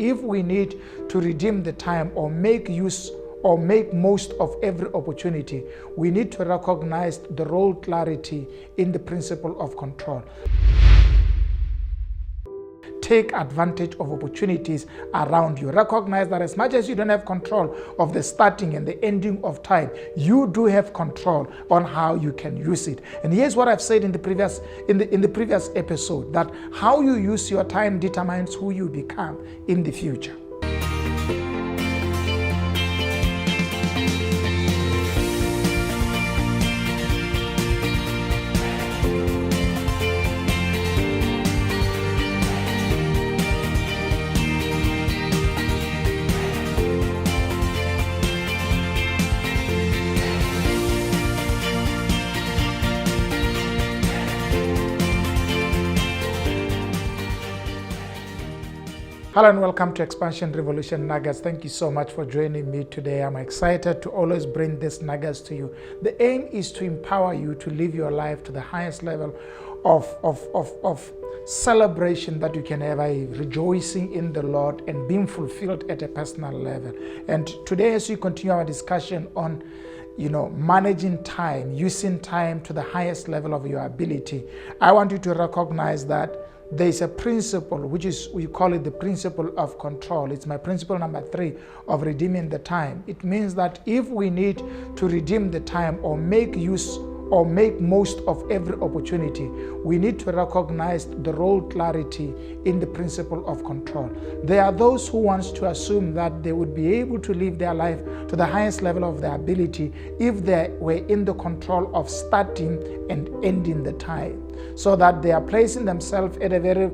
if we need to redeem the time or make use or make most of every opportunity, we need to recognize the role clarity in the principle of control. Take advantage of opportunities around you. Recognize that as much as you don't have control of the starting and the ending of time, you do have control on how you can use it. And here's what I've said in the previous episode, that how you use your time determines who you become in the future. Hello and welcome to Expansion Revolution Nuggets. Thank you so much for joining me today. I'm excited to always bring these nuggets to you. The aim is to empower you to live your life to the highest level of celebration that you can ever, rejoicing in the Lord and being fulfilled at a personal level. And today, as we continue our discussion on managing time, using time to the highest level of your ability, I want you to recognize that there is a principle, we call it the principle of control. It's my principle number 3 of redeeming the time. It means that if we need to redeem the time or make use or make most of every opportunity, we need to recognize the role clarity in the principle of control. There are those who want to assume that they would be able to live their life to the highest level of their ability if they were in the control of starting and ending the time, so that they are placing themselves at a very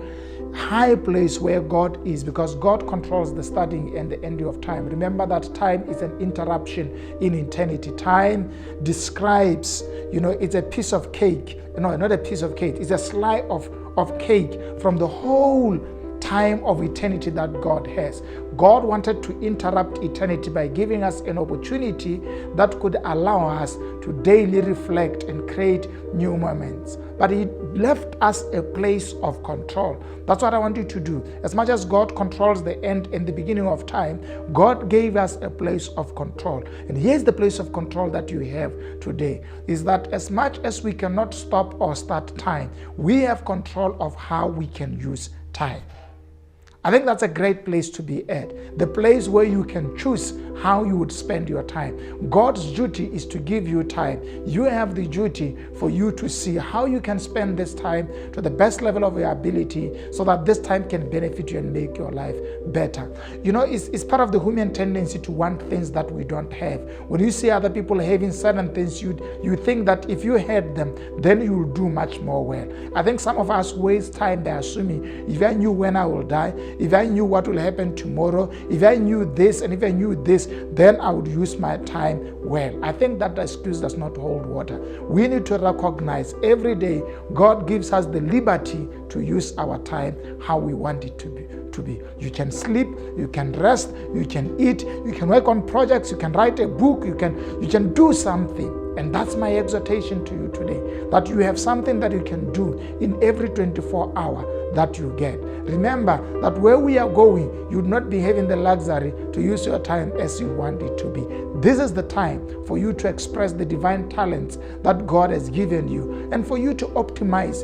high place where God is, because God controls the starting and the ending of time. Remember that time is an interruption in eternity. Time describes, it's a piece of cake. No, not a piece of cake. It's a slice of cake from the whole time of eternity that God has. God wanted to interrupt eternity by giving us an opportunity that could allow us to daily reflect and create new moments. But He left us a place of control. That's what I want you to do. As much as God controls the end and the beginning of time, God gave us a place of control. And here's the place of control that you have today, is that as much as we cannot stop or start time, we have control of how we can use time. I think that's a great place to be at, the place where you can choose how you would spend your time. God's duty is to give you time. You have the duty for you to see how you can spend this time to the best level of your ability, so that this time can benefit you and make your life better. It's part of the human tendency to want things that we don't have. When you see other people having certain things, you think that if you had them, then you will do much more well. I think some of us waste time by assuming, if I knew when I will die, if I knew what will happen tomorrow, if I knew this and if I knew this, then I would use my time well. I think that excuse does not hold water. We need to recognize every day God gives us the liberty to use our time how we want it to be. You can sleep, you can rest, you can eat, you can work on projects, you can write a book, you can do something. And that's my exhortation to you today, that you have something that you can do in every 24 hours that you get. Remember that where we are going, you would not be having the luxury to use your time as you want it to be. This is the time for you to express the divine talents that God has given you, and for you to optimize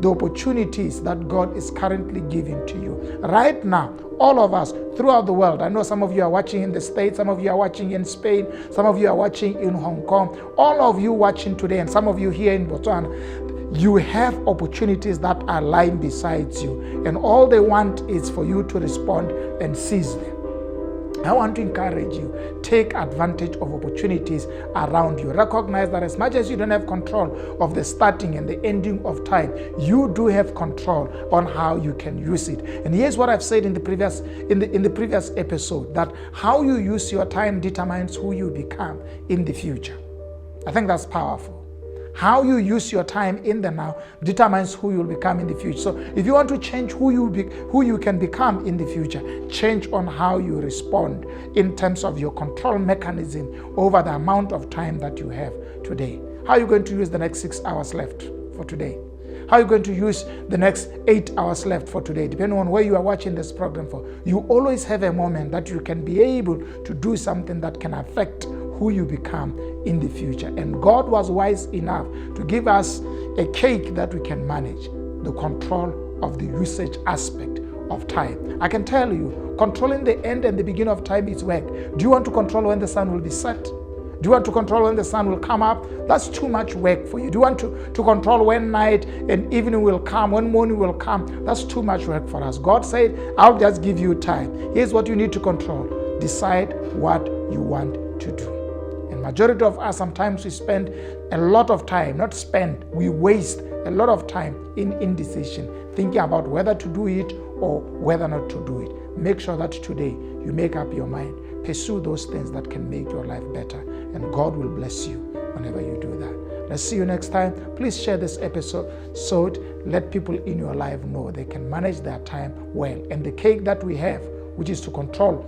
the opportunities that God is currently giving to you. Right now, all of us throughout the world. I know some of you are watching in the States, some of you are watching in Spain, some of you are watching in Hong Kong. All of you watching today, and some of you here in Botswana, you have opportunities that are lying beside you, and all they want is for you to respond and seize them. I want to encourage you, take advantage of opportunities around you. Recognize that as much as you don't have control of the starting and the ending of time, you do have control on how you can use it. And here's what I've said in the previous episode, that how you use your time determines who you become in the future. I think that's powerful. How you use your time in the now determines who you'll become in the future. So if you want to change who you can become in the future, change on how you respond in terms of your control mechanism over the amount of time that you have today. How are you going to use the next 6 hours left for today? How are you going to use the next 8 hours left for today? Depending on where you are watching this program for, you always have a moment that you can be able to do something that can affect who you become in the future. And God was wise enough to give us a cake that we can manage, the control of the usage aspect of time. I can tell you, controlling the end and the beginning of time is work. Do you want to control when the sun will be set? Do you want to control when the sun will come up? That's too much work for you. Do you want to control when night and evening will come, when morning will come? That's too much work for us. God said, I'll just give you time. Here's what you need to control. Decide what you want to do. And majority of us, sometimes we spend a lot of time, not spend, we waste a lot of time in indecision, thinking about whether to do it or whether not to do it. Make sure that today you make up your mind. Pursue those things that can make your life better, and God will bless you whenever you do that. Let's see you next time. Please share this episode so let people in your life know they can manage their time well. And the cake that we have, which is to control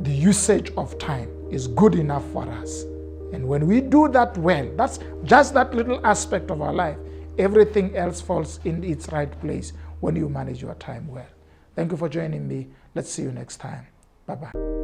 the usage of time, is good enough for us. And when we do that well, that's just that little aspect of our life, everything else falls in its right place when you manage your time well. Thank you for joining me. Let's see you next time. Bye-bye.